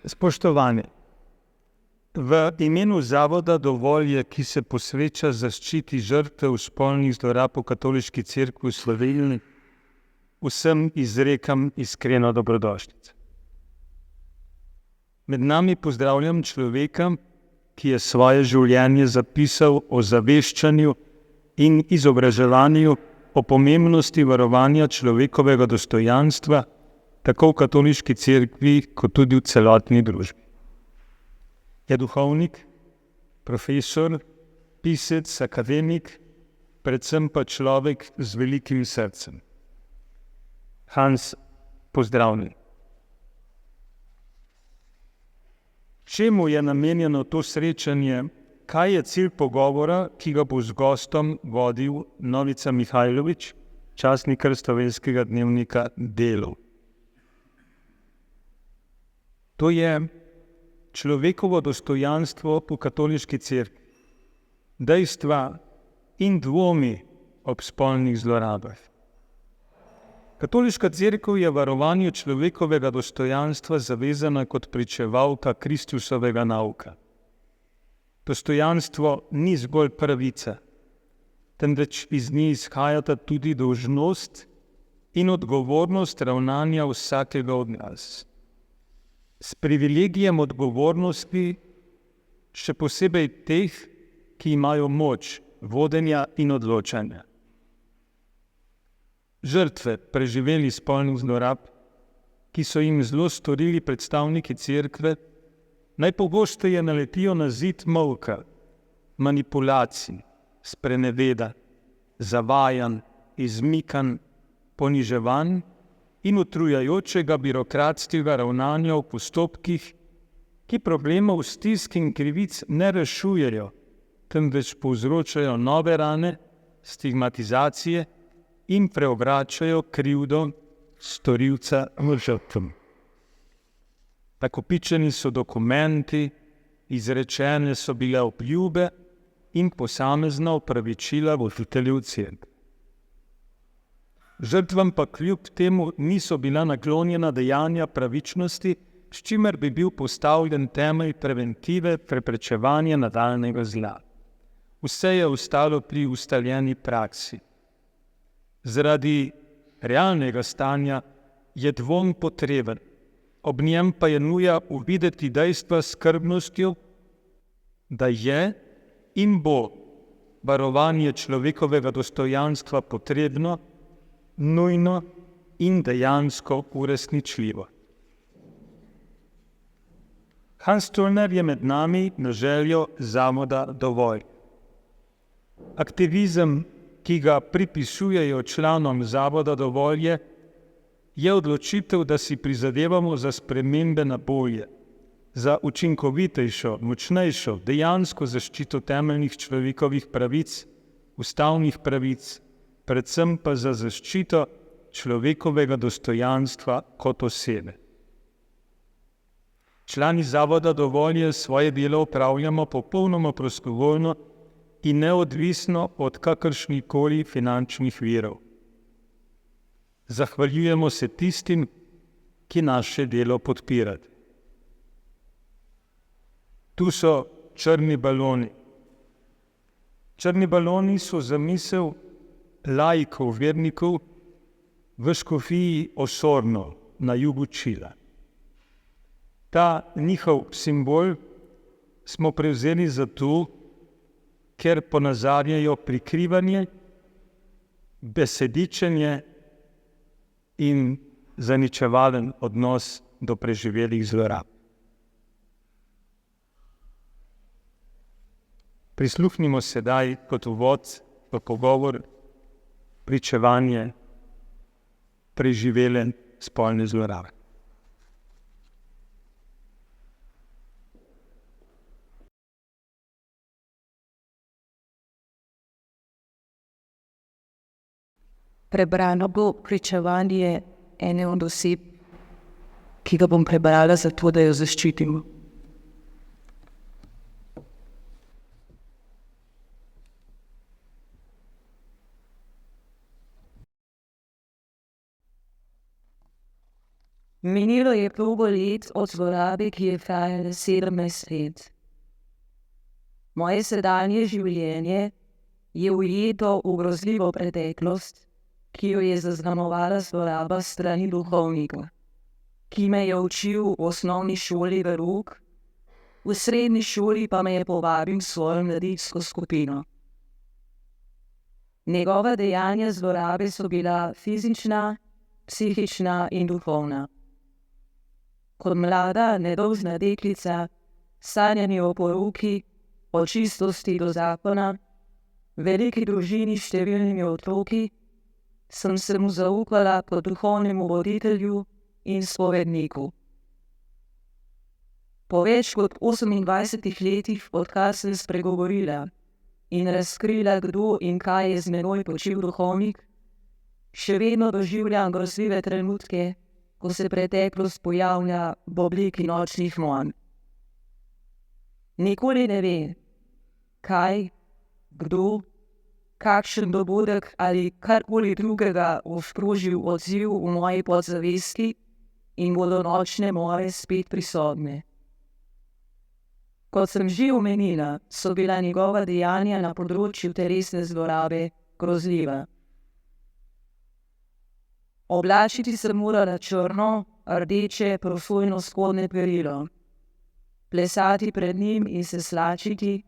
Spoštovani, v imenu Zavoda Dovolj je, ki se posveča zaščiti žrtev spolnih zlorab v Katoliški cerkvi v Sloveniji, vsem izrekam iskreno dobrodošlico. Med nami pozdravljam človeka, ki je svoje življenje zapisal o zaveščanju in izobraževanju o pomembnosti varovanja človekovega dostojanstva, tako v Katoliški cerkvi, kot tudi v celotni družbi. Je duhovnik, profesor, pisec, akademik, predvsem pa človek z velikim srcem. Hans, pozdravljen. Čemu je namenjeno to srečanje? Kaj je cilj pogovora, ki ga bo z gostom vodil Novica Mihajlović, časnik slovenskega dnevnika Delo? To je človekovo dostojanstvo v Katoliški cerkvi, dejstva in dvomi ob spolnih zlorabah. Katoliška cerkev je varovanju človekovega dostojanstva zavezana kot pričevalka Kristusovega nauka. Dostojanstvo ni zgolj pravica, temveč iz nje izhajata tudi dolžnost in odgovornost ravnanja vsakega od nas. S privilegijem odgovornosti, še posebej teh, ki imajo moč vodenja in odločanja. Žrtve preživeli spolnih zlorab, ki so jim zlo storili predstavniki cerkve, najpogosteje naletijo na zid molka, manipulacij, spreneveda, zavajanj, izmikanj, poniževanj in utrujajočega birokratskega ravnanja v postopkih, ki problemov stisk in krivic ne rešujejo, temveč povzročajo nove rane, stigmatizacije in preobračajo krivdo storilca v žrtvo. Nakopičeni so dokumenti, izrečene so bile obljube in posamezna opravičila voditeljev cerkve. Žrtvam pa kljub temu niso bila naklonjena dejanja pravičnosti, s čimer bi bil postavljen temelj preventive preprečevanja nadaljnjega zla. Vse je ostalo pri ustaljeni praksi. Zaradi realnega stanja je dvom potreben, ob njem pa je nuja uvideti dejstva s skrbnostjo, da je in bo varovanje človekovega dostojanstva potrebno, nujno in dejansko uresničljivo. Hansom je med nami na željo Zavoda Dovolj. Aktivizem, ki ga pripisujejo članom Zavoda Dovolj, je odločitev, da si prizadevamo za spremembe na bolje, za učinkovitejšo, močnejšo, dejansko zaščito temeljnih človekovih pravic, ustavnih pravic, predvsem pa za zaščito človekovega dostojanstva kot osebe. Člani Zavoda Dovolj svoje delo opravljamo popolnoma prostovoljno in neodvisno od kakršnikoli finančnih virov. Zahvaljujemo se tistim, ki naše delo podpirajo. Tu so črni baloni. Črni baloni so zamisel laikov, vernikov v škofiji Osorno na jugu Čila. Ta njihov simbol smo prevzeli zato, ker ponazarjajo prikrivanje, besedičenje in zaničevalen odnos do preživelih zlorab. Prisluhnimo sedaj kot uvod v pogovor pričevanje preživele spolne zlorabe. Prebrano bo pričevanje ene od oseb, ki ga bom prebrala zato, da jo zaščitimo. Minilo je mnogo let od zlorabe, ki je trajala 17 let. Moje sedanje življenje je ujeto v grozljivo preteklost, ki jo je zaznamovala zloraba strani duhovnika, ki me je učil v osnovni šoli verug, v srednji šoli pa me je povabil v svojo mladinsko skupino. Njegova dejanja zlorabe so bila fizična, psihična in duhovna. Kot mlada, nedolžna deklica, sanjanje o poroki, o čistosti do zakona, veliki družini s številnimi otroki, sem se mu zaupala kot duhovnemu voditelju in spovedniku. Po več kot 28 letih, odkar sem spregovorila in razkrila, kdo in kaj je z menoj počel duhovnik, še vedno doživljam grozljive trenutke, ko se preteklost pojavlja v obliki nočnih monj. Nikoli ne ve, kaj, kdo, kakšen dogodek ali karkoli drugega bo sprožil odziv v moji podzavesti in bodo nočne more spet prisotne. Kot sem že omenila, so bila njegova dejanja na področju telesne zlorabe grozljiva. Oblačiti se morala črno, rdeče, prosojno spodnje perilo, plesati pred njim in se slačiti,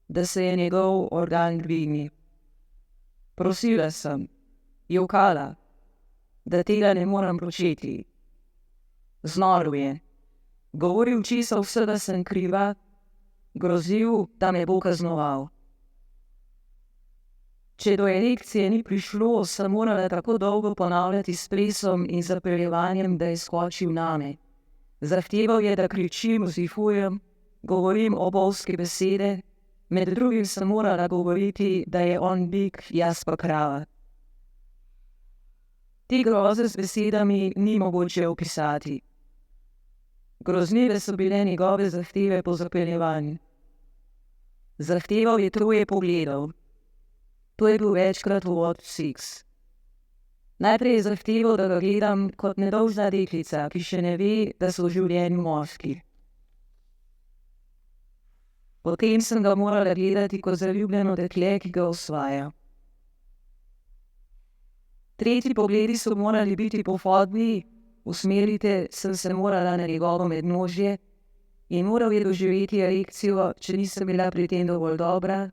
da se je njegov organ dvignil. Prosila sem, jokala, da tega ne moram početi. Znorel je, govoril, česa vsega sem kriva, grozil, da me bo kaznoval. Če do erekcije ni prišlo, sem morala tako dolgo ponavljati s plesom in zapeljevanjem, da je skočil name. Zahteval je, da kričim, vzihujem, govorim obovske besede, med drugim sem morala govoriti, da je on bik, jaz pa krava. Te groze z besedami ni mogoče opisati. Grozljive so bile njegove zahteve po zapeljevanju. Zahteval je 3 pogledov. To je bil večkrat uvod v seks. Najprej je zahteval, da ga gledam kot nedolžna deklica, ki še ne ve, da so v življenju moški. Potem sem ga morala gledati kot zaljubljeno dekle, ki ga osvaja. 3 pogledi so morali biti pohvalni, usmerite sem se morala na njegovo mednožje in moral je doživeti erekcijo, če nisem bila pri tem dovolj dobra,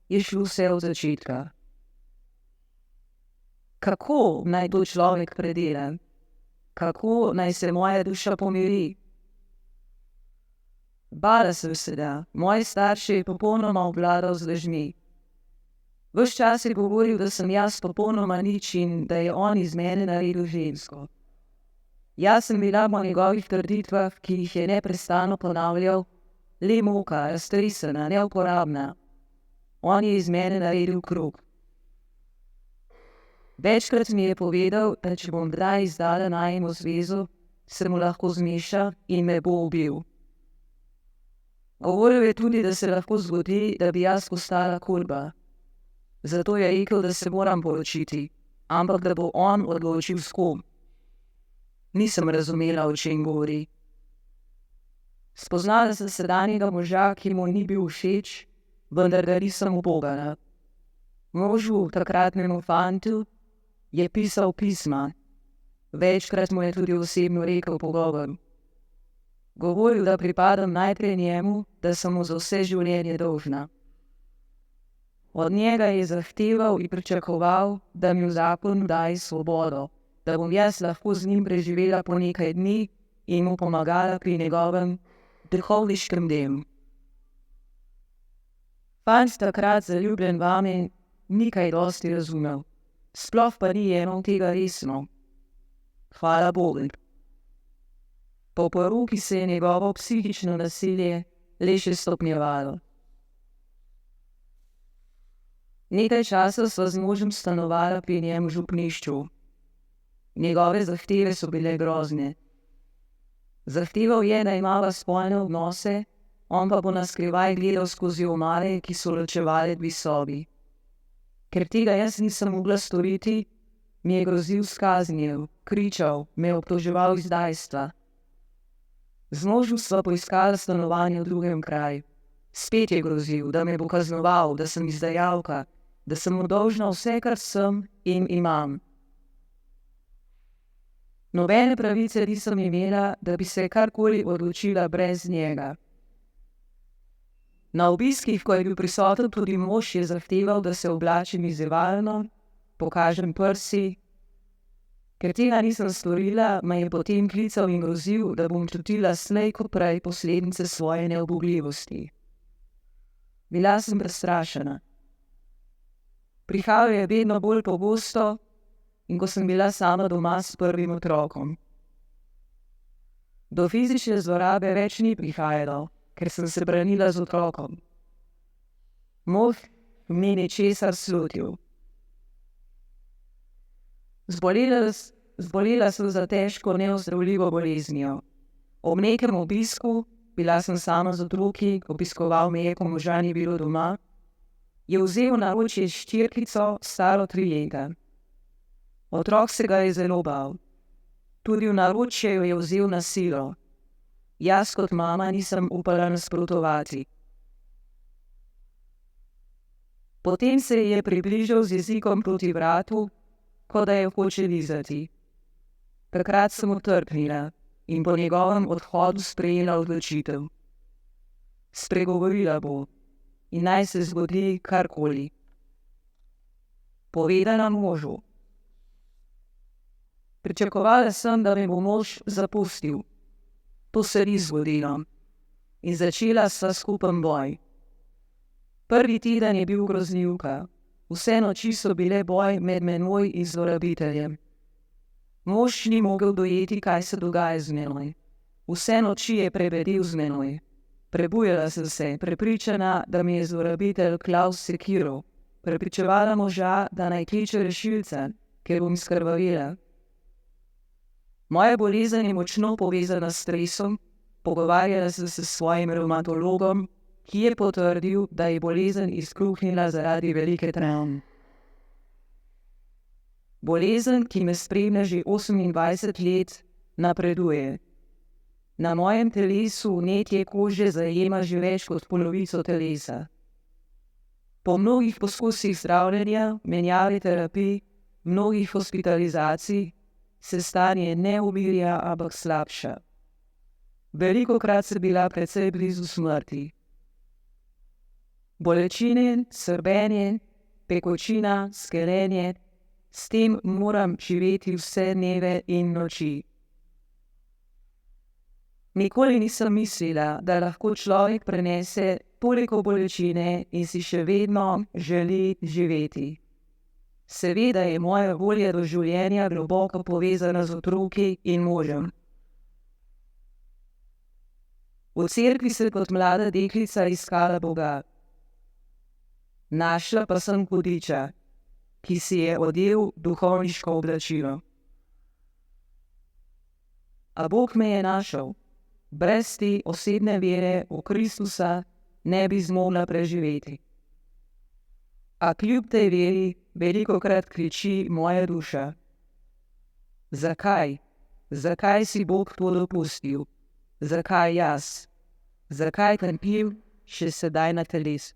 je šlo vse od začetka. Kako naj to človek predela? Kako naj se moja duša pomiri? Bala sem se, da moje starše je popolnoma obvladal z lažmi. Ves čas je govoril, da sem jaz popolnoma nič in da je on iz mene naredil žensko. Jaz sem bila po njegovih trditvah, ki jih je neprestano ponavljal, le moka, raztresena, neuporabna. On je iz mene naredil krog. Večkrat mi je povedal, da če bom kdaj izdala najino zvezo, se mu lahko zmeša in me bo ubil. Govoril je tudi, da se lahko zgodi, da bi jaz postala kurba. Zato je rekel, da se moram poročiti, ampak da bo on odločil s kom. Nisem razumela, o čem govori. Spoznala sem sedanjega moža, ki mu ni bil všeč, vendar ga nisem ubogala. Možu, takratnemu fantu, je pisal pisma. Večkrat mu je tudi osebno rekel pogovor. Govoril, da pripadam najprej njemu, da sem mu za vse življenje dolžna. Od njega je zahteval in pričakoval, da mi v zakon daje svobodo, da bom jaz lahko z njim preživela po nekaj dni in mu pomagala pri njegovem duhovniškem delu. Fant takrat zaljubljen vame ni kaj dosti razumel, sploh pa ni jemal tega resno. Hvala Bogu. Po poroki se je njegovo psihično nasilje le še stopnjevalo. Nekaj časa sva z možem stanovala pri njem v župnišču. Njegove zahteve so bile grozne. Zahteval je, da imava spolne odnose, on pa bo na skrivaj gledal skozi omare, ki so ločevale 2 sobi. Ker tega jaz nisem mogla storiti, Mi je grozil s kaznijo, kričal, me obtoževal izdajstva. Z možem sva poiskala stanovanje v drugem kraju. Spet je grozil, da me bo kaznoval, da sem izdajalka, da sem mu dolžna vse, kar sem in imam. Nobene pravice nisem imela, da bi se karkoli odločila brez njega. Na obiskih, ko je bil prisoten tudi mož, je zahteval, da se oblačim izzivalno, pokažem prsi. Ker tega nisem storila, me je potem klical in grozil, da bom čutila slej kot prej posledice svoje neubogljivosti. Bila sem prestrašena. Prihajal je vedno bolj pogosto in ko sem bila sama doma s prvim otrokom. Do fizične zlorabe več ni prihajalo, ker sem se branila z otrokom. Mož mi ni česar slutil. Zbolela sem za težko neozdravljivo boleznijo. Ob nekem obisku, bila sem sama z otroki, obiskoval me je, ko moža ni bilo doma, je vzel na ročje ščirkico, staro 3 leta. Otrok se ga je zelo bal. Tudi v naročje jo je vzel na silo. Jaz kot mama nisem upala nasprotovati. Potem se je približal z jezikom proti vratu, kot da je hoče lizati. Takrat sem utrpnila in po njegovem odhodu sprejela odločitev. Spregovorila bo in naj se zgodi karkoli. Povedala možu. Pričakovala sem, da me bo mož zapustil. To se ni zgodilo in začela sva skupen boj. Prvi teden je bil grozljivka. Vse noči so bile boj med menoj in zlorabiteljem. Mož ni mogel dojeti, kaj se dogaja z menoj. Vse noči je prebedel z menoj. Prebujala sem se, prepričana, da mi je zlorabitelj klal sekiro. Prepričevala moža, da naj kliče rešilca, ker bom skrvavila. Moja bolezen je močno povezana s stresom. Pogovarjala sem se s svojim revmatologom, ki je potrdil, da je bolezen izkruhnila zaradi velike travme. Bolezen, ki me spremlja že 28 let, napreduje. Na mojem telesu vnetje kože zajema že več kot polovico telesa. Po mnogih poskusih zdravljenja, menjave terapij, mnogih hospitalizacij, se stanje ne umirja, ampak slabša. Velikokrat sem bila precej blizu smrti. Bolečine, srbenje, pekočina, skelenje, s tem moram živeti vse dneve in noči. Nikoli nisem mislila, da lahko človek prenese toliko bolečine in si še vedno želi živeti. Seveda je moja volja do življenja globoko povezana z otroki in možem. V cerkvi sem kot mlada deklica iskala Boga. Našla pa sem hudiča, ki si je odel duhovniško oblačilo. A Bog me je našel. Brez te osebne vere v Kristusa ne bi zmogla preživeti. A kljub tej veri velikokrat kriči moja duša. Zakaj? Zakaj si Bog to dopustil? Zakaj jaz? Zakaj trpim še sedaj na telesu?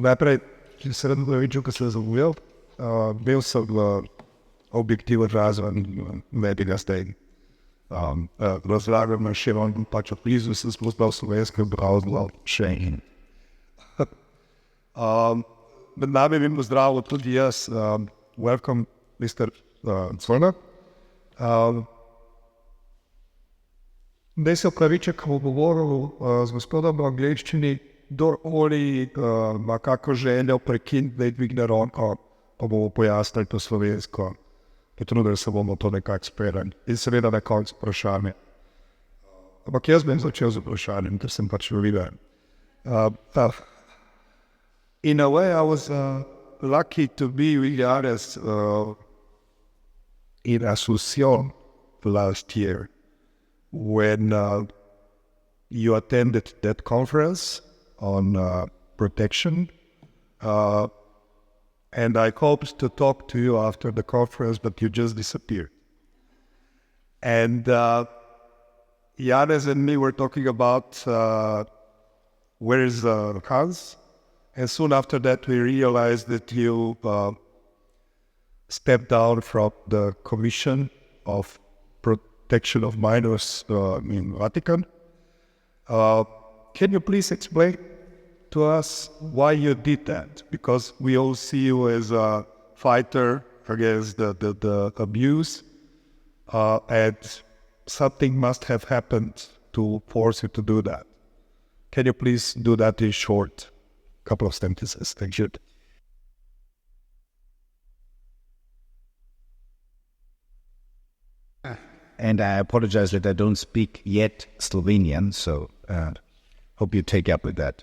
Najprej, če se rado pravičil, ko sem zamujal, bil sem v objektivu razvan medijega stej. Razlagam še on, pač od blizu sem spoznal slovenske bravzlo še in. Med nami bi pozdravil tudi jaz, welcome, Mr. Zollnerjem. Daj se opraviček v govoru z gospodom v angleščini, kdorkoli ima kako željo prekiniti, da dvigne roko, pa bomo pojasnili to slovensko, potrudili se bomo to nekako speljati. In seveda na koncu vprašanje. Ampak jaz bom začel z vprašanjem, ker sem pač videl. In a way, I was lucky to be with Janez in Asunción last year when you attended that conference on protection. And I hoped to talk to you after the conference, but you just disappeared. And Janez and me were talking about where is Hans? And soon after that, we realized that you stepped down from the Commission of Protection of Minors in Vatican. Can you please explain to us why you did that? Because we all see you as a fighter against the abuse, and something must have happened to force you to do that. Can you please do that in short? Couple of sentences. Thank you. And I apologize that I don't speak yet Slovenian, so hope you take up with that.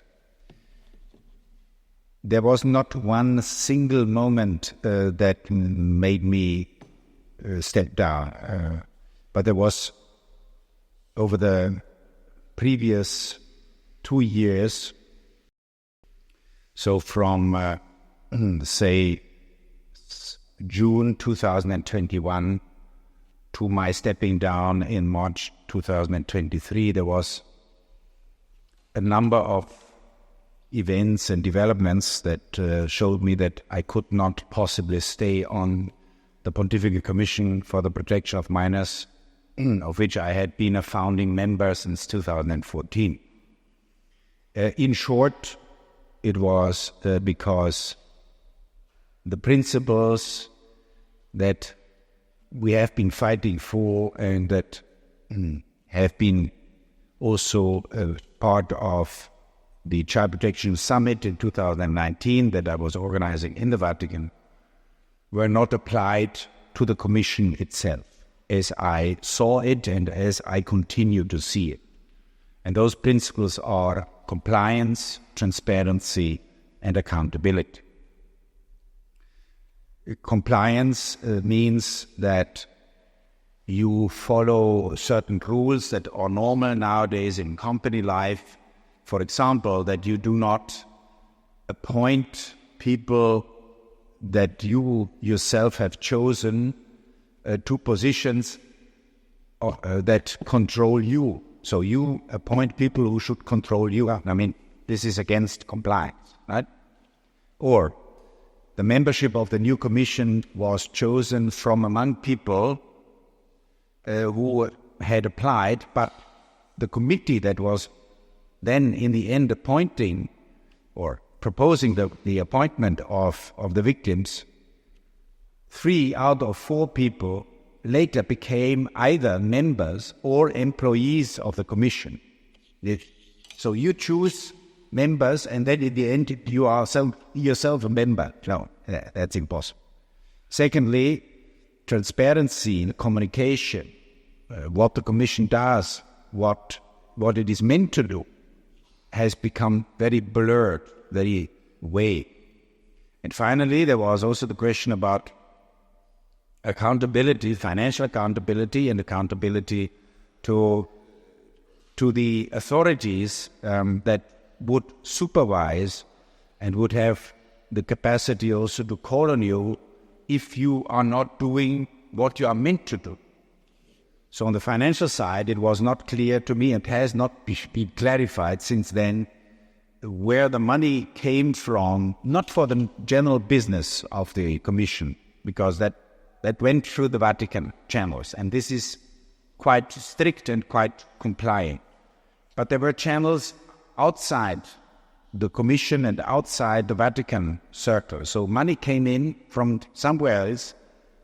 There was not one single moment that made me step down, but there was over the previous 2 years. So from, say, June 2021 to my stepping down in March 2023, there was a number of events and developments that showed me that I could not possibly stay on the Pontifical Commission for the Protection of Minors, of which I had been a founding member since 2014. In short, it was because the principles that we have been fighting for and that have been also part of the Child Protection Summit in 2019 that I was organizing in the Vatican were not applied to the Commission itself as I saw it and as I continue to see it. And those principles are compliance, transparency, and accountability. Compliance means that you follow certain rules that are normal nowadays in company life. For example, that you do not appoint people that you yourself have chosen to positions that control you. So you appoint people who should control you. I mean, this is against compliance, right? Or the membership of the new commission was chosen from among people who had applied, but the committee that was then in the end appointing or proposing the appointment of the victims, 3 out of 4 people later became either members or employees of the commission. So you choose members and then in the end you are yourself a member. No, that's impossible. Secondly, transparency in communication, what the commission does, what it is meant to do, has become very blurred, very vague. And finally, there was also the question about accountability, financial accountability and accountability to the authorities that would supervise and would have the capacity also to call on you if you are not doing what you are meant to do. So on the financial side, it was not clear to me and has not been clarified since then where the money came from, not for the general business of the Commission, because that went through the Vatican channels, and this is quite strict and quite compliant. But there were channels outside the Commission and outside the Vatican circle. So money came in from somewhere else,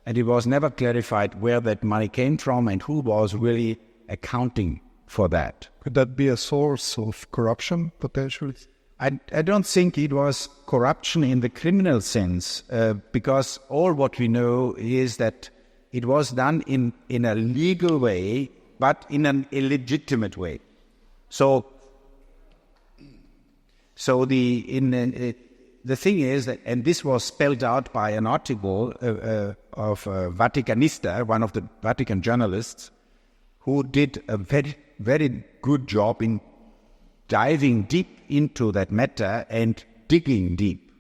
and it was never clarified where that money came from and who was really accounting for that. Could that be a source of corruption, potentially? I don't think it was corruption in the criminal sense, because all what we know is that it was done in a legal way, but in an illegitimate way. So the thing is that, and this was spelled out by an article of Vaticanista, one of the Vatican journalists, who did a very, very good job in diving deep into that matter and digging deep.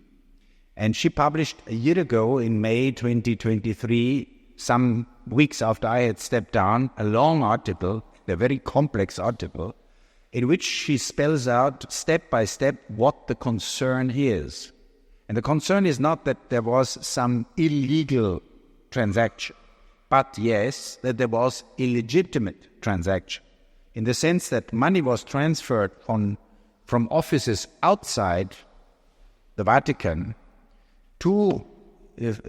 And she published a year ago in May 2023, some weeks after I had stepped down, a long article, a very complex article, in which she spells out step by step what the concern is. And the concern is not that there was some illegal transaction, but yes, that there was illegitimate transaction, in the sense that money was transferred from offices outside the Vatican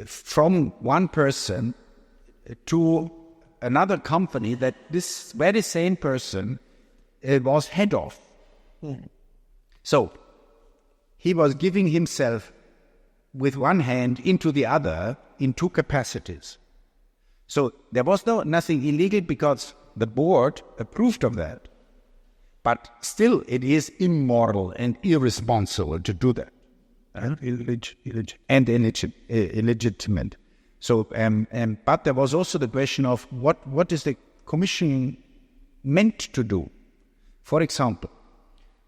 from one person to another company that this very same person was head of. So he was giving himself with one hand into the other in two capacities. So there was nothing illegal because the board approved of that. But still it is immoral and irresponsible to do that. And illegitimate. So, but there was also the question of what is the commission meant to do? For example,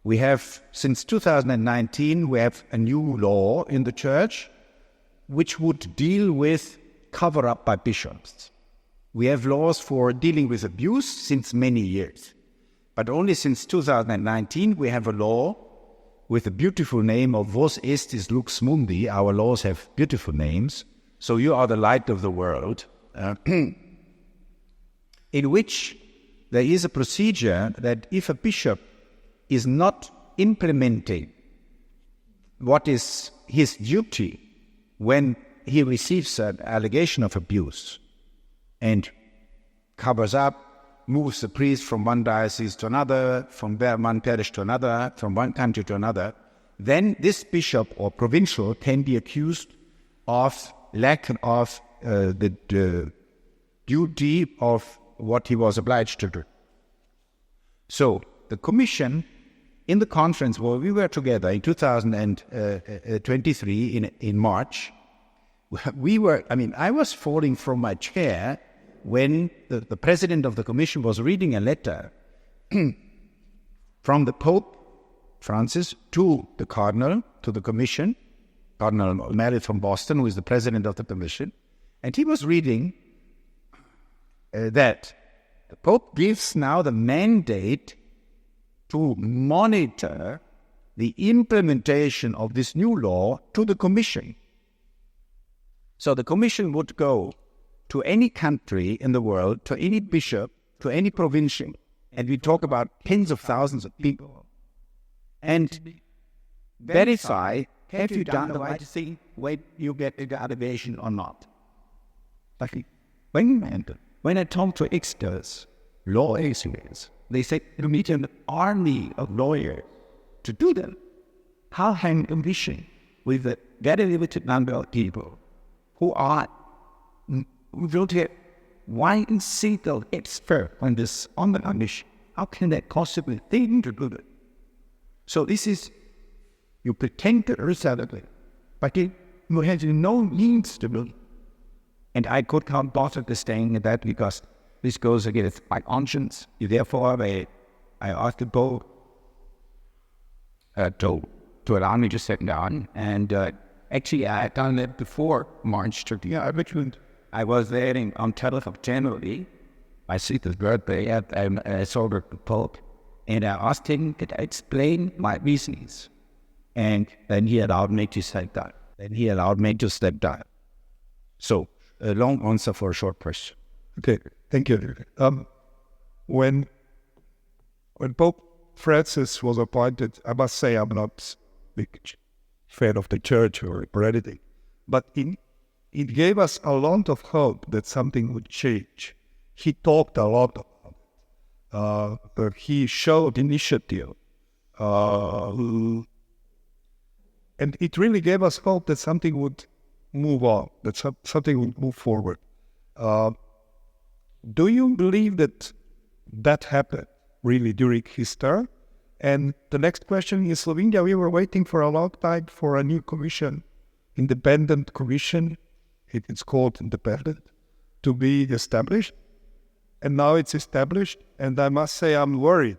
we have, since 2019, we have a new law in the church which would deal with cover-up by bishops. We have laws for dealing with abuse since many years. But only since 2019 we have a law with a beautiful name of Vos Estis Lux Mundi. Our laws have beautiful names. So you are the light of the world. In which there is a procedure that if a bishop is not implementing what is his duty when he receives an allegation of abuse and covers up, moves the priest from one diocese to another, from one parish to another, from one country to another, then this bishop or provincial can be accused of lack of the duty of what he was obliged to do. So the commission, in the conference where we were together in 2023 in March, I was falling from my chair when the president of the commission was reading a letter from the Pope Francis to the cardinal, to the commission, Cardinal O'Malley from Boston, who is the president of the commission, and he was reading that the Pope gives now the mandate to monitor the implementation of this new law to the commission. So the commission would go to any country in the world, to any bishop, to any provincial, and we talk about tens of thousands of people, and verify, have you done the right thing when you get the allegation or not? Like when I talk to experts, lawyers, they say you need an army of lawyers to do that. How can a commission with a very limited number of people who don't have one single expert on the commission, how can that possibly think to do it? So this is, you pretend to yourself, but you have no means to do it. And I could not possibly staying at that because this goes against my conscience. Therefore, I asked the Pope to allow me to sit down. And actually, I had done that before March 30th. I was there on 12th of January, my sister's birthday, I saw the Pope, and I asked him to explain my reasons. And then he allowed me to step down. So, a long answer for a short question. Okay, thank you. When Pope Francis was appointed, I must say I'm not a big fan of the church or anything, but it gave us a lot of hope that something would change. He talked a lot about it. He showed initiative. And it really gave us hope that something would move on, that something would move forward. Do you believe that happened really during his term? And the next question, in Slovenia, we were waiting for a long time for a new commission, independent commission, it's called independent, to be established. And now it's established, and I must say I'm worried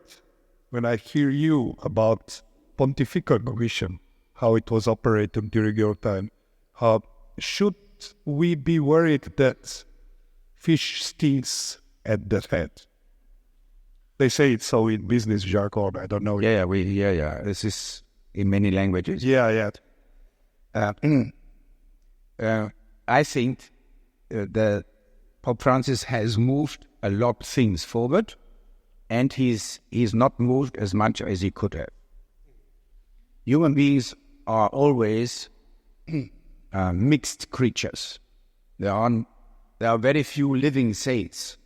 when I hear you about Pontifical Commission, how it was operated during your time. Should we be worried that fish stinks at the head? They say it's so in business jargon, I don't know. Yeah. This is in many languages. Yeah. I think the Pope Francis has moved a lot of things forward, and he's not moved as much as he could have. Human beings are always mixed creatures. There are very few living saints.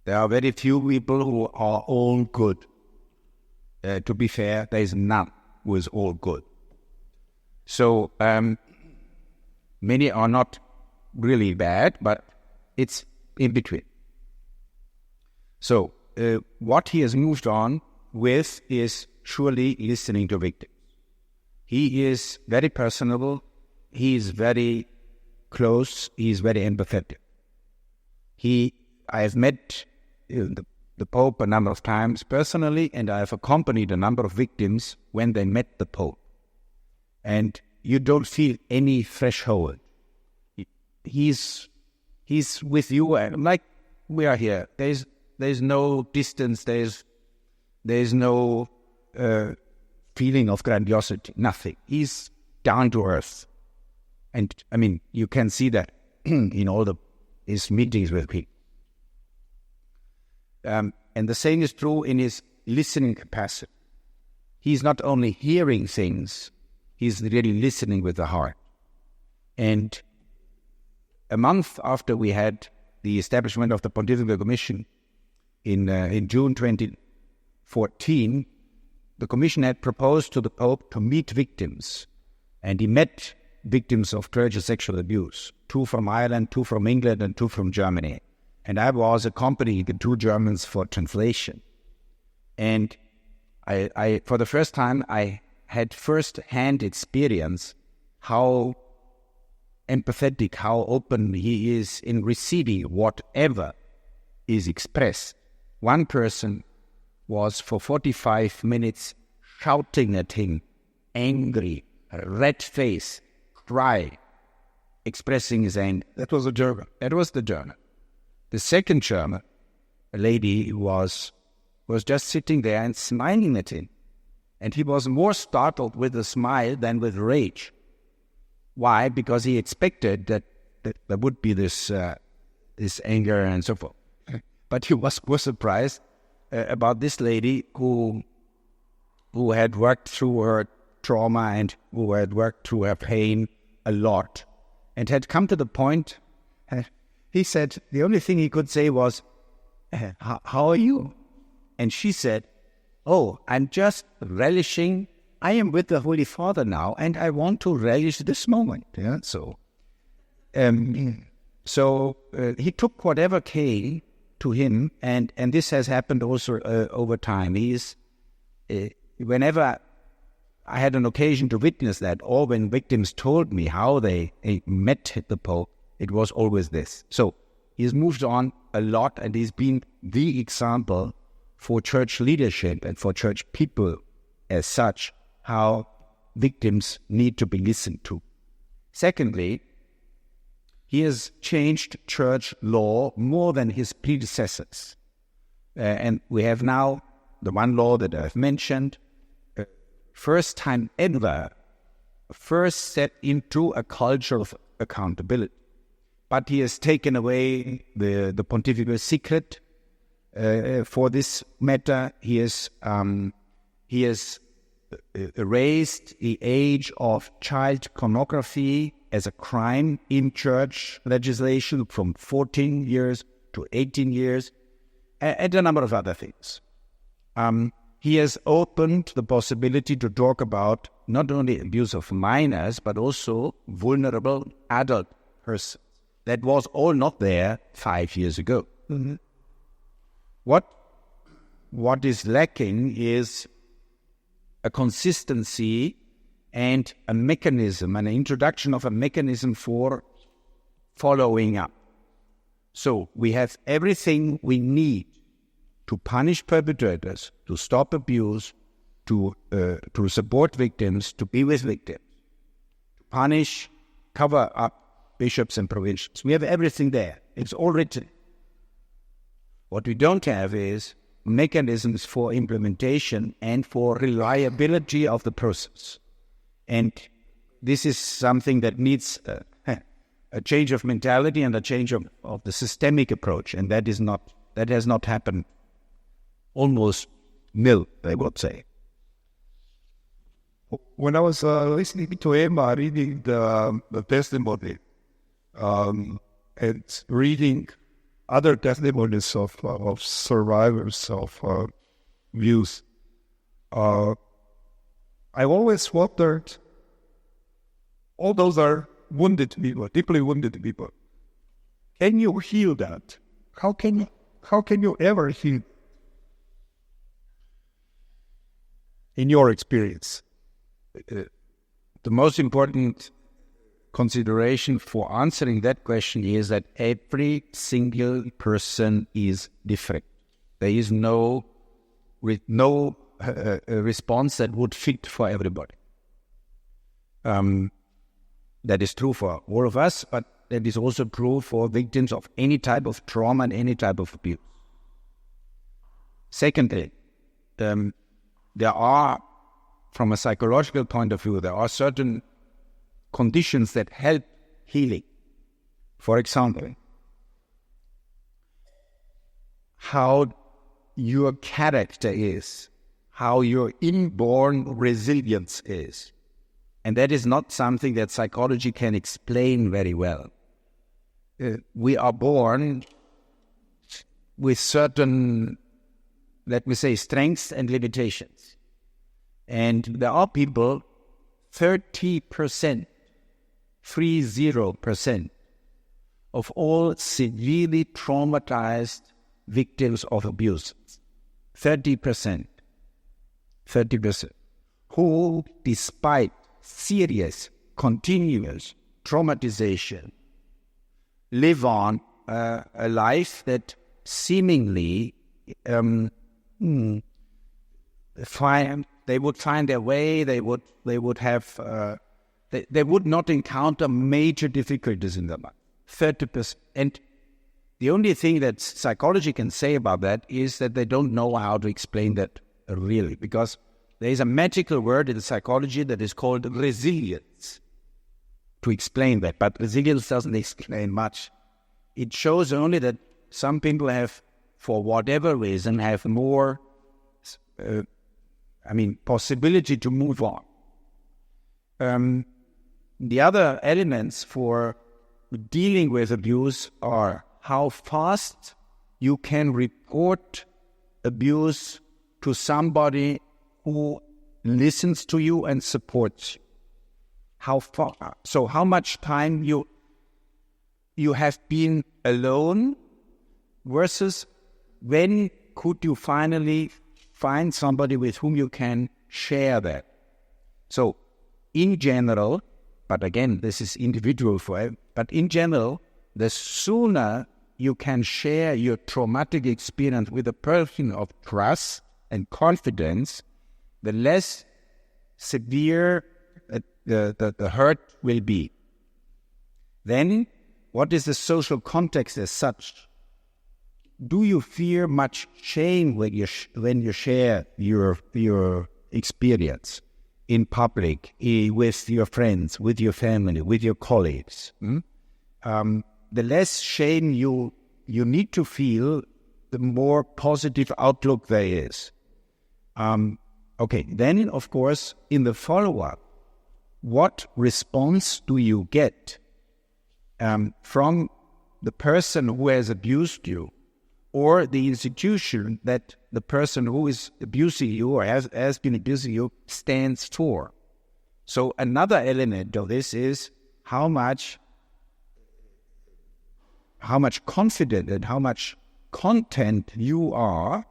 There are very few people who are all good. To be fair, there is none who is all good. So many are not really bad, but it's in between. So what he has moved on with is surely listening to victims. He is very personable. He is very close. He is very empathetic. I have met the Pope a number of times personally, and I have accompanied a number of victims when they met the Pope. And you don't feel any threshold. He's with you, like we are here. There's no distance. There's no feeling of grandiosity. Nothing. He's down to earth, and I mean you can see that in all his meetings with people. And the same is true in his listening capacity. He's not only hearing things; he's really listening with the heart. And a month after we had the establishment of the Pontifical Commission in June 2014, the Commission had proposed to the Pope to meet victims. And he met victims of clergy sexual abuse, 2 from Ireland, 2 from England, and 2 from Germany. And I was accompanying the 2 Germans for translation. And I for the first time, I had first-hand experience how empathetic, how open he is in receiving whatever is expressed. One person was for 45 minutes shouting at him, angry, red face, cry, expressing his anger. That was a German. That was the German. The second German, a lady, was just sitting there and smiling at him. And he was more startled with a smile than with rage. Why? Because he expected that there would be this anger and so forth. But he was surprised about this lady who had worked through her trauma and who had worked through her pain a lot and had come to the point, he said, the only thing he could say was, how are you? And she said, oh, I'm just relishing. I am with the Holy Father now, and I want to relish this moment. Yeah, so he took whatever came to him, and this has happened also over time. Whenever I had an occasion to witness that, or when victims told me how they met the Pope, it was always this. So he's moved on a lot, and he's been the example for church leadership and for church people as such, how victims need to be listened to. Secondly, he has changed church law more than his predecessors. And we have now the one law that I've mentioned, first time ever, first step into a culture of accountability. But he has taken away the pontifical secret for this matter. He has raised the age of child pornography as a crime in church legislation from 14 years to 18 years, and a number of other things. He has opened the possibility to talk about not only abuse of minors, but also vulnerable adult persons. That was all not there 5 years ago. Mm-hmm. What is lacking is a consistency and a mechanism, an introduction of a mechanism for following up. So we have everything we need to punish perpetrators, to stop abuse, to support victims, to be with victims, to punish, cover up bishops and provincials. We have everything there. It's all written. What we don't have is mechanisms for implementation and for reliability of the process. And this is something that needs a change of mentality and a change of the systemic approach. And that has not happened. Almost nil, I would say. When I was listening to Emma reading the testimony and reading other testimonies of survivors of abuse, I always wondered, all those are wounded people, deeply wounded people. Can you heal that? How can you ever heal? In your experience, the most important consideration for answering that question is that every single person is different. There is no response that would fit for everybody. That is true for all of us, but that is also true for victims of any type of trauma and any type of abuse. Secondly, there are, from a psychological point of view, there are certain conditions that help healing. For example, how your character is, how your inborn resilience is. And that is not something that psychology can explain very well. We are born with certain, let me say, strengths and limitations. And there are people, 30%, 30% of all severely traumatized victims of abuse, 30%, who, despite serious, continuous traumatization, live on a life that seemingly they would find their way. They would not encounter major difficulties in their life. 30%, and the only thing that psychology can say about that is that they don't know how to explain that really, because there is a magical word in psychology that is called resilience to explain that, but resilience doesn't explain much. It shows only that some people have, for whatever reason, have more possibility to move on. The other elements for dealing with abuse are how fast you can report abuse to somebody who listens to you and supports you. How much time you have been alone versus when could you finally find somebody with whom you can share that. So in general, but again, this is individual for everyone, but in general, the sooner you can share your traumatic experience with a person of trust and confidence, the less severe the hurt will be. Then, what is the social context as such? Do you fear much shame when you share your experience in public, with your friends, with your family, with your colleagues? The less shame you need to feel, the more positive outlook there is. Then, of course, in the follow-up, what response do you get from the person who has abused you, or the institution that the person who is abusing you or has been abusing you stands for? So another element of this is how much confident and how much content you are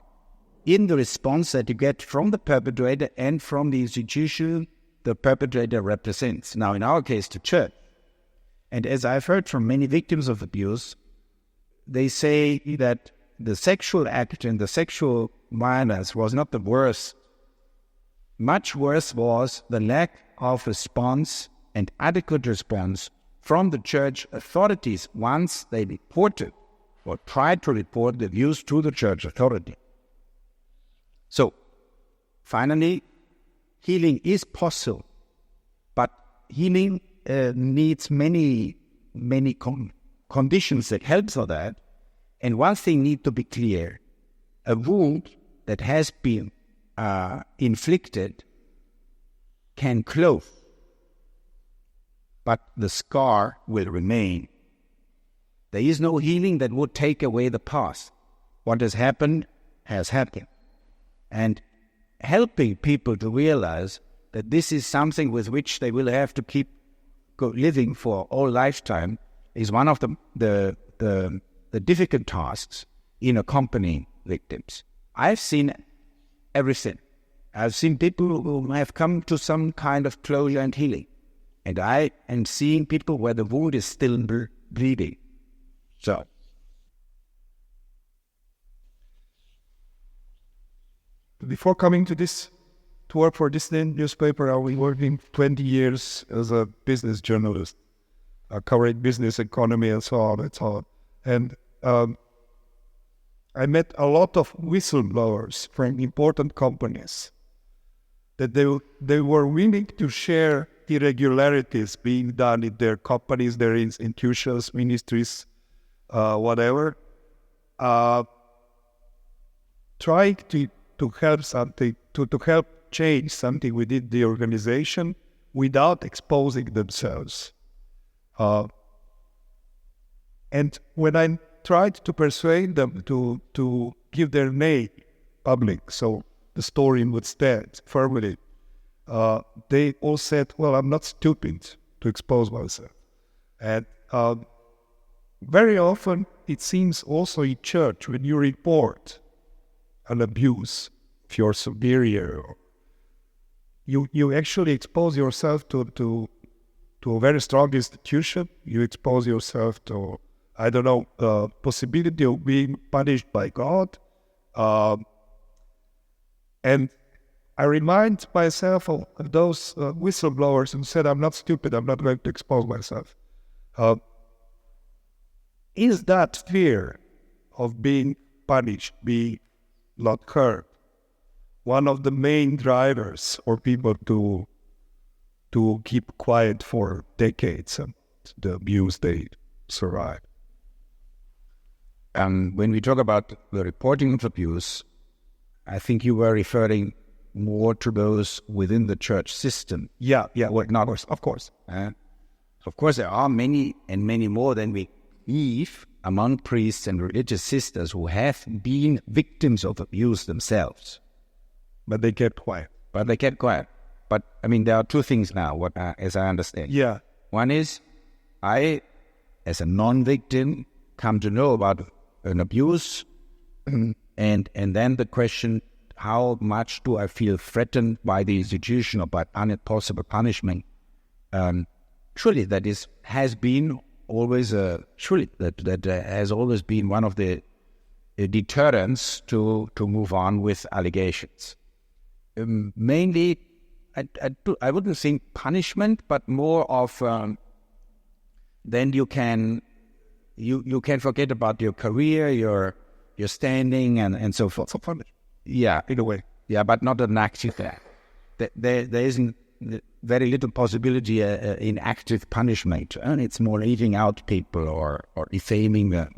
in the response that you get from the perpetrator and from the institution the perpetrator represents. Now, in our case, the church. And as I've heard from many victims of abuse, they say that the sexual act and the sexual violence was not the worst. Much worse was the lack of response and adequate response from the church authorities once they reported or tried to report the abuse to the church authority. So, finally, healing is possible, but healing needs many conditions that help for that. And one thing needs to be clear. A wound that has been inflicted can close, but the scar will remain. There is no healing that would take away the past. What has happened has happened. And helping people to realize that this is something with which they will have to keep living for all lifetime is one of the difficult tasks in accompanying victims. I've seen everything. I've seen people who have come to some kind of closure and healing. And I am seeing people where the wound is still bleeding. So, before coming to this, to work for this newspaper, I was working 20 years as a business journalist, covering business, economy, and so on and so on. And I met a lot of whistleblowers from important companies that they were willing to share irregularities being done in their companies, their institutions, ministries, whatever, trying to help something, to help change something within the organization without exposing themselves. And when I tried to persuade them to give their name public, so the story would stand firmly, they all said, well, I'm not stupid to expose myself. And very often, it seems also in church, when you report an abuse of your superior, you actually expose yourself to a very strong institution. You expose yourself to, I don't know, possibility of being punished by God. And I remind myself of those whistleblowers who said, I'm not stupid, I'm not going to expose myself. Is that fear of being punished, being not heard, one of the main drivers for people to keep quiet for decades and the abuse they survive? When we talk about the reporting of abuse, I think you were referring more to those within the church system. Yeah, Not, of course. Of course, there are many and many more than we believe among priests and religious sisters who have been victims of abuse themselves. But they kept quiet. But, I mean, there are two things now, as I understand. Yeah. One is, I, as a non-victim, come to know about an abuse, and then the question, how much do I feel threatened by the institution or by possible punishment? Surely that has been always that has always been one of the deterrents to move on with allegations. Mainly, I wouldn't think punishment, but more of then you can forget about your career, your standing, and so forth. So funny. Yeah, In a way. yeah, but not an active. There isn't very little possibility in active punishment. And it's more leaving out people or defaming them.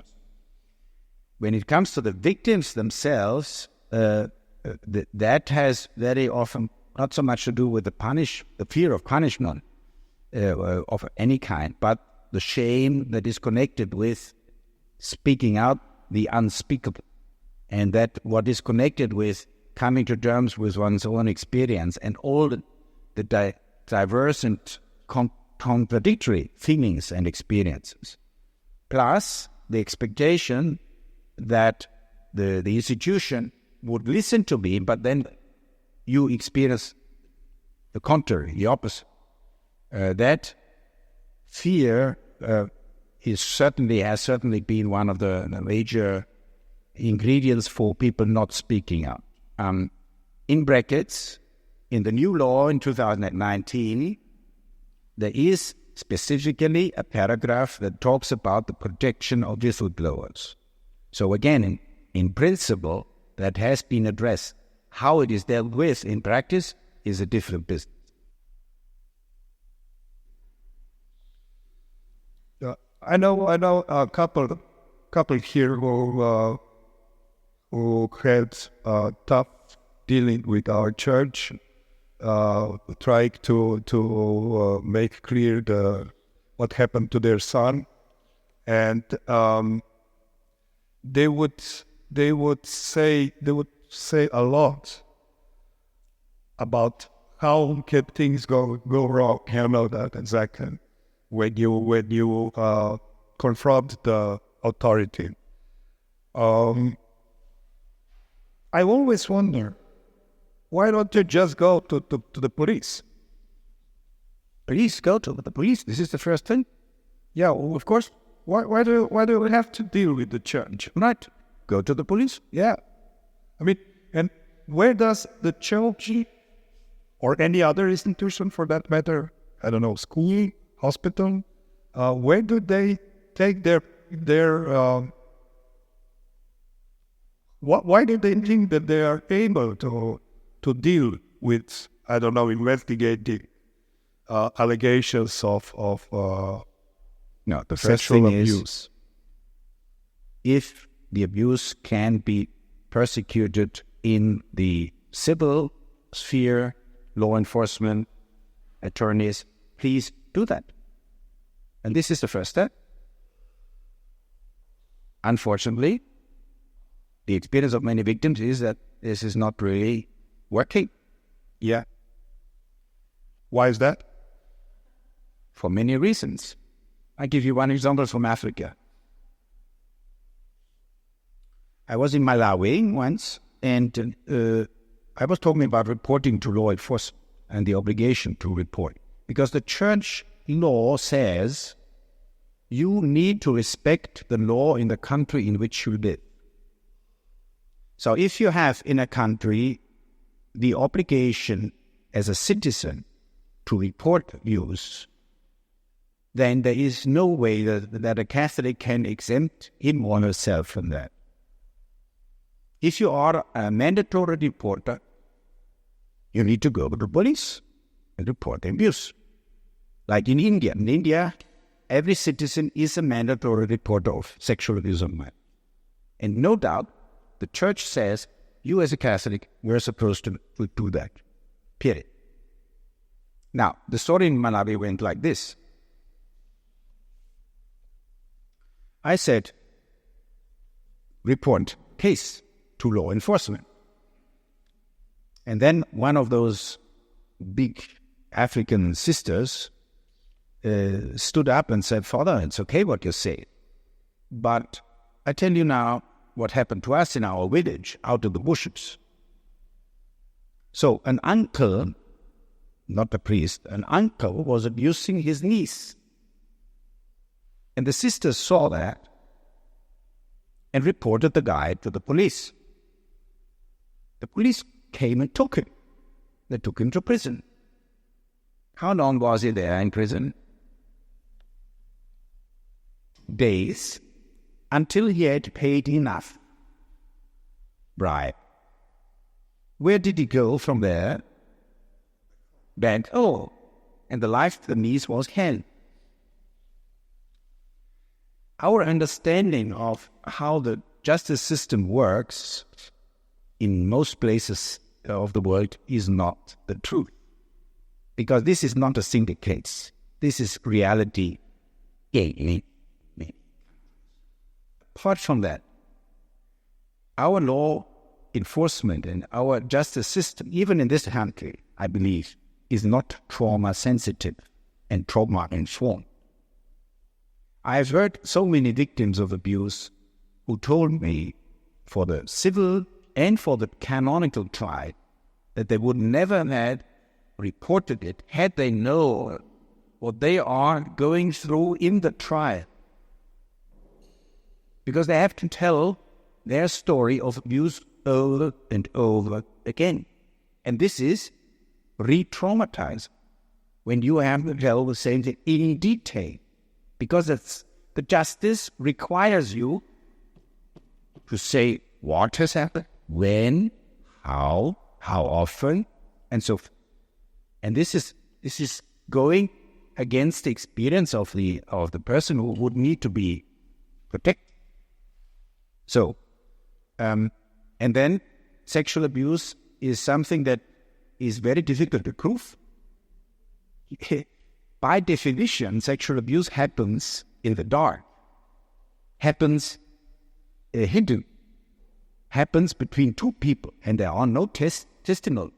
When it comes to the victims themselves, that has very often not so much to do with the fear of punishment of any kind, but the shame that is connected with speaking out the unspeakable, and that what is connected with coming to terms with one's own experience and all the diverse and contradictory feelings and experiences, plus the expectation that the institution would listen to me, but then you experience the contrary, the opposite. That fear has certainly been one of the major ingredients for people not speaking out. In brackets, in the new law in 2019, there is specifically a paragraph that talks about the protection of whistleblowers. So again, in principle, that has been addressed. How it is dealt with in practice is a different business. I know a couple here who had tough dealing with our church, trying to make clear what happened to their son, and they would say a lot about how can things go wrong. You know that exactly when you confront the authority. I always wonder, why don't you just go to the police? Please go to the police. This is the first thing. Yeah, well, of course. Why do we have to deal with the church? Right. Go to the police. Yeah. I mean, and where does the church or any other institution for that matter, I don't know, school, hospital, where do they take their why do they think that they are able to deal with, I don't know, investigating allegations of no, the first sexual thing abuse? Is, if the abuse can be persecuted in the civil sphere, law enforcement, attorneys, please do that. And this is the first step. Unfortunately, the experience of many victims is that this is not really working. Yeah. Why is that? For many reasons. I give you one example from Africa. I was in Malawi once, and I was talking about reporting to law enforcement and the obligation to report. Because the church law says you need to respect the law in the country in which you live. So if you have in a country the obligation as a citizen to report abuse, then there is no way that a Catholic can exempt him or herself from that. If you are a mandatory reporter, you need to go to the police and report the abuse. Like in India. In India, every citizen is a mandatory reporter of sexual abuse of men. And no doubt, the church says, you as a Catholic, you're supposed to do that. Period. Now, the story in Malawi went like this. I said, report case to law enforcement. And then one of those big African sisters stood up and said, Father, it's okay what you say, but I tell you now what happened to us in our village, out of the bushes. So an uncle, not a priest, an uncle was abusing his niece. And the sisters saw that and reported the guy to the police. The police came and took him. They took him to prison. How long was he there in prison? Days, until he had paid enough bribe. Where did he go from there? Back home. And the life of the niece was hell. Our understanding of how the justice system works in most places of the world is not the truth. Because this is not a single case. This is reality. Apart from that, our law enforcement and our justice system, even in this country, I believe, is not trauma sensitive and trauma informed. I've heard so many victims of abuse who told me for the civil and for the canonical trial that they would never have reported it had they known what they are going through in the trial. Because they have to tell their story of abuse over and over again. And this is re-traumatizing when you have to tell the same thing in detail. Because the justice requires you to say what has happened, when, how often, and so forth. And this is going against the experience of the person who would need to be protected. So, and then sexual abuse is something that is very difficult to prove. By definition, sexual abuse happens in the dark, happens hidden, happens between two people, and there are no testimonies.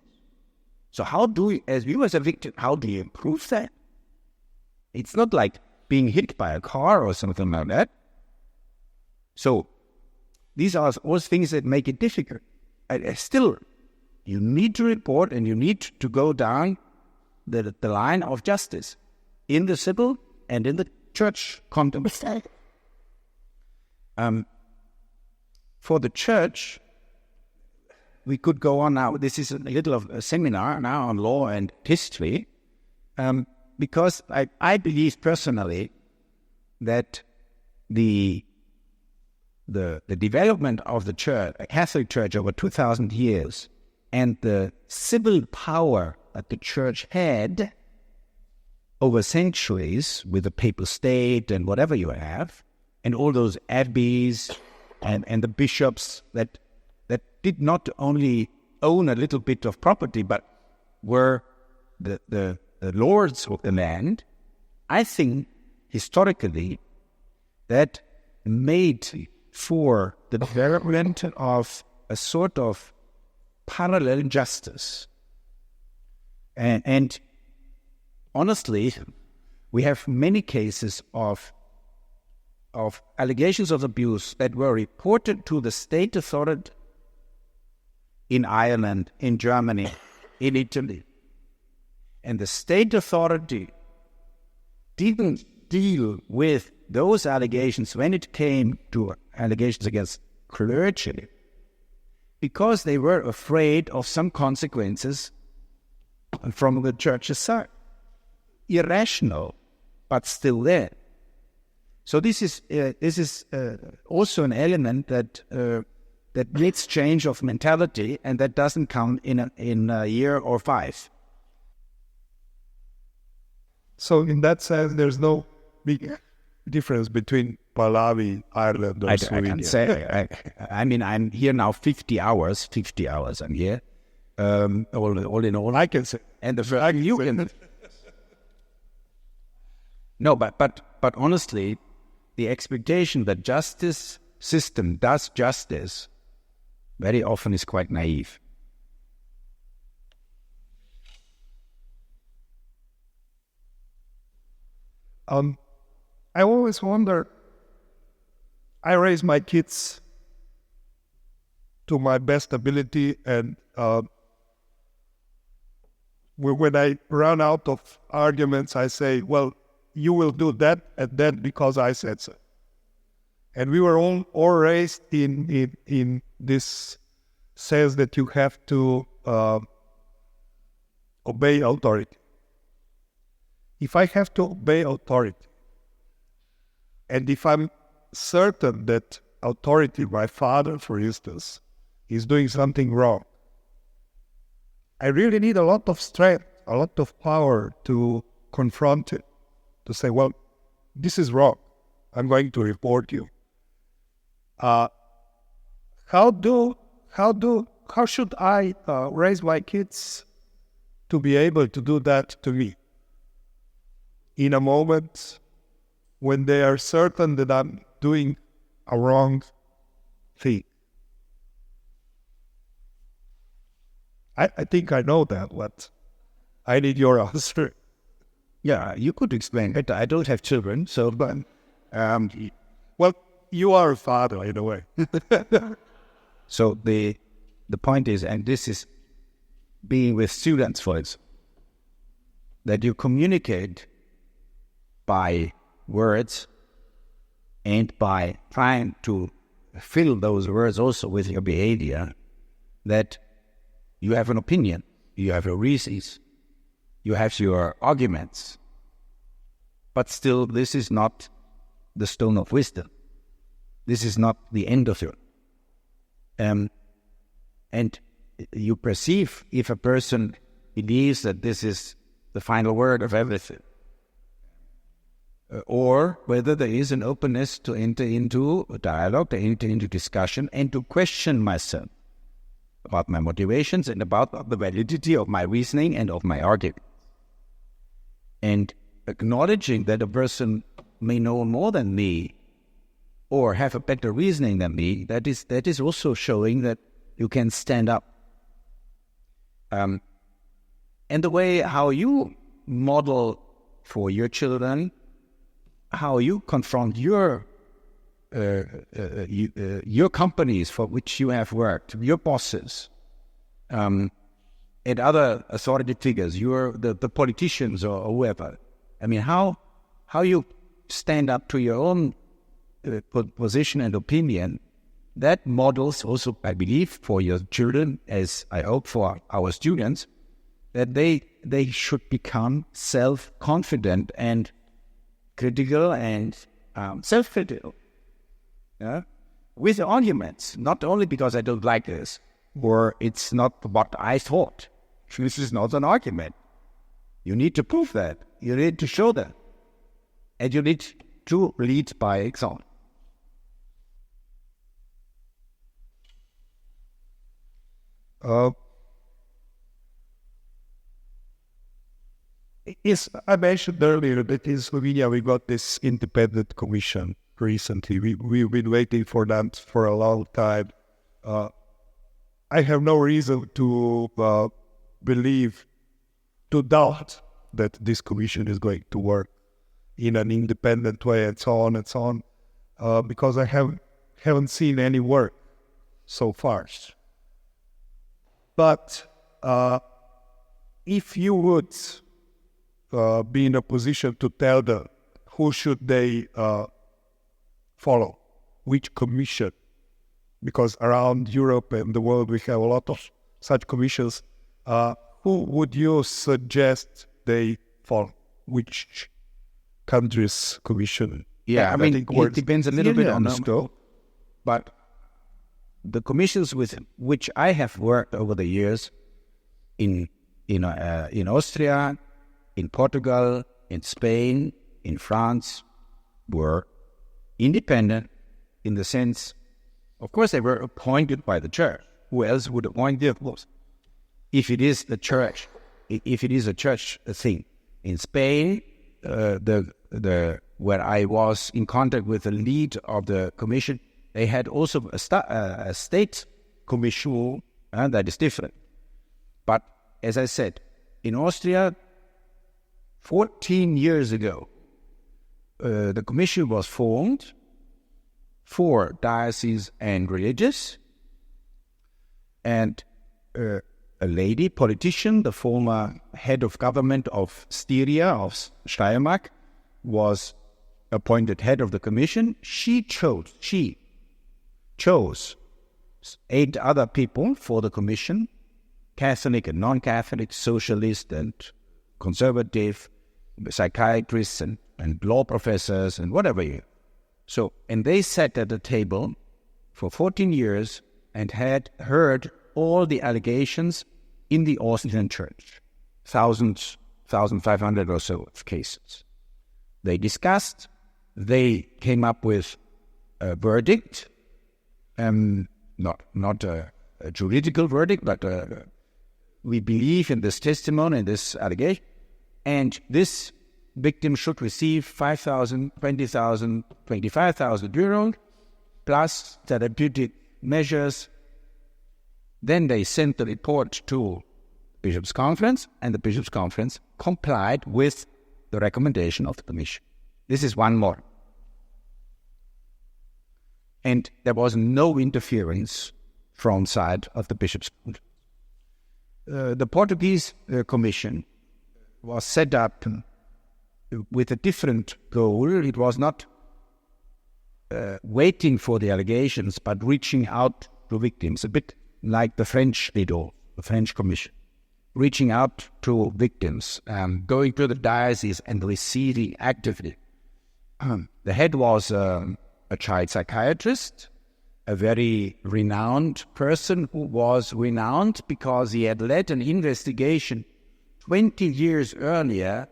So how do you, as you as a victim, how do you prove that? It's not like being hit by a car or something like that. So these are all things that make it difficult. Still, you need to report and you need to go down the line of justice in the civil and in the church context. For the church, we could go on now. This is a little of a seminar now on law and history, because I believe personally that the development of the church, Catholic Church over 2,000 years, and the civil power that the church had over centuries with the papal state and whatever you have, and all those abbeys and the bishops that did not only own a little bit of property, but were the lords of the land, I think historically that made for the development of a sort of parallel justice. And honestly, we have many cases of allegations of abuse that were reported to the state authority in Ireland, in Germany, in Italy. And the state authority didn't deal with those allegations when it came to allegations against clergy, because they were afraid of some consequences from the church's side. Irrational, but still there. So this is also an element that needs change of mentality, and that doesn't come in a year or 5. So in that sense, there's no big difference between Pahlavi, Ireland, or Sweden. I can say. I mean, I'm here now 50 hours I'm here. All in all, I can say. And the first you can. No, but honestly, the expectation that justice system does justice very often is quite naive. I always wonder, I raise my kids to my best ability, and when I run out of arguments, I say, well, you will do that and that because I said so. And we were all raised in this sense that you have to obey authority. If I have to obey authority, and if I'm certain that authority, my father, for instance, is doing something wrong, I really need a lot of strength, a lot of power to confront it, to say, well, this is wrong. I'm going to report you. How should I raise my kids to be able to do that to me in a moment when they are certain that I'm doing a wrong thing? I think I know that, but I need your answer. Yeah, you could explain it. I don't have children, so but Well, you are a father in a way. so the point is, and this is being with students, for instance, that you communicate by words and by trying to fill those words also with your behavior, that you have an opinion, you have your reasons, you have your arguments, but still this is not the stone of wisdom. This is not the end of it. And you perceive if a person believes that this is the final word of everything, or whether there is an openness to enter into a dialogue, to enter into discussion, and to question myself about my motivations and about the validity of my reasoning and of my argument. And acknowledging that a person may know more than me or have a better reasoning than me, that is also showing that you can stand up. And the way how you model for your children, how you confront your companies for which you have worked, your bosses, and other authority figures, the politicians or whoever. I mean, how you stand up to your own position and opinion, that models also, I believe, for your children, as I hope for our students, that they should become self-confident and critical and self-critical, with arguments, not only because I don't like this, or it's not what I thought. This is not an argument. You need to prove that. You need to show that. And you need to lead by example. Yes, I mentioned earlier that in Slovenia we got this independent commission recently. We've been waiting for that for a long time. I have no reason to doubt that this commission is going to work in an independent way and so on, because I haven't seen any work so far. But if you would be in a position to tell them who should they follow, which commission, because around Europe and the world we have a lot of such commissions, who would you suggest they follow? Which country's commission? Yeah, I mean, it depends a little bit on the scope, but the commissions with which I have worked over the years in Austria, in Portugal, in Spain, in France, were independent in the sense, of course, they were appointed by the church. Who else would appoint them? If it is the church, if it is a church thing. In Spain, where I was in contact with the lead of the commission, they had also a state commission, that is different. But as I said, in Austria, 14 years ago, the commission was formed for dioceses and religious, and a lady, politician, the former head of government of Styria, of Steiermark, was appointed head of the commission. She chose 8 other people for the commission, Catholic and non-Catholic, socialist and conservative, psychiatrists and law professors and whatever. So, and they sat at the table for 14 years and had heard all the allegations in the Austrian church, 1,500 or so of cases. They discussed, they came up with a verdict, not a juridical verdict, but we believe in this testimony and this allegation, and this victim should receive 5,000, 20,000, 25,000 euros plus therapeutic measures. Then they sent the report to Bishops' Conference, and the Bishops' Conference complied with the recommendation of the Commission. This is one more. And there was no interference from side of the Bishops' Conference. The Portuguese Commission was set up with a different goal. It was not waiting for the allegations, but reaching out to victims, a bit like the French did, or the French Commission, reaching out to victims, going to the diocese and receiving actively. The head was a child psychiatrist, a very renowned person who was renowned because he had led an investigation 20 years earlier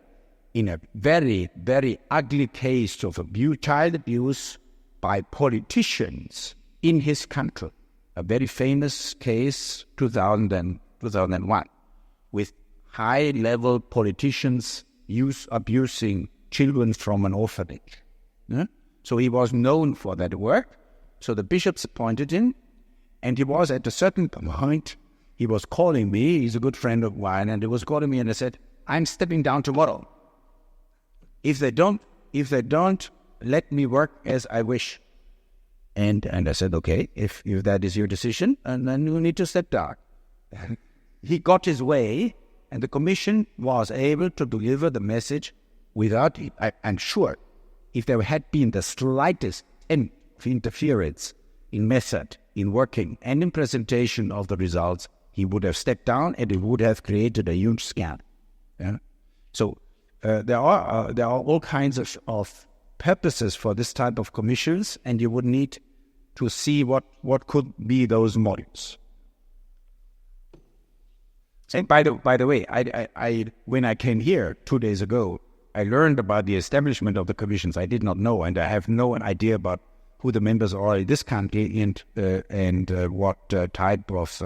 in a very, very ugly case of child abuse by politicians in his country. A very famous case, 2001, with high-level politicians abusing children from an orphanage. Yeah? So he was known for that work. So the bishops appointed him, and he was at a certain point, he was calling me, he's a good friend of mine, and he was calling me and I said, I'm stepping down tomorrow. If they don't let me work as I wish. And I said, okay, if that is your decision, and then you need to step down. He got his way, and the Commission was able to deliver the message without, I'm sure, if there had been the slightest attempt of interference in method, in working, and in presentation of the results, he would have stepped down, and it would have created a huge scandal. Yeah? So there are all kinds of purposes for this type of commissions, and you would need to see what could be those models. And by the way, I when I came here 2 days ago, I learned about the establishment of the commissions. I did not know, and I have no idea about who the members are in this country and what type of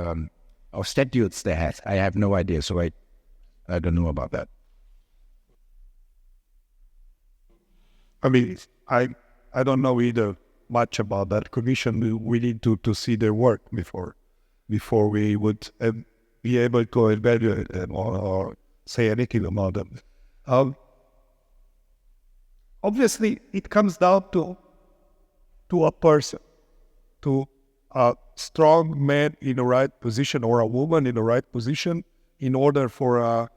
statutes they have. I have no idea, so I don't know about that. I mean, I don't know either much about that commission. We need to see their work before we would be able to evaluate them or say anything about them. Obviously, it comes down to a person, to a strong man in the right position or a woman in the right position in order for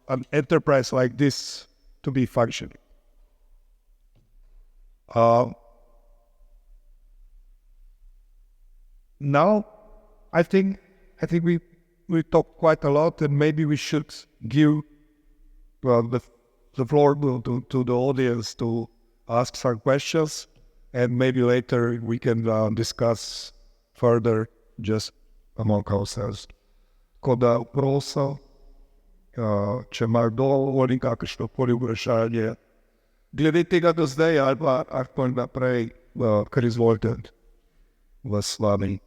an enterprise like this to be functioning. Now, I think we talked quite a lot, and maybe we should give the floor to the audience to ask some questions, and maybe later we can discuss further just among ourselves. Koda prosil, če ima kdo voli kakšno koli vprašanje glede tega do zdaj ali pa naprej, kar izvolite v Sloveniji.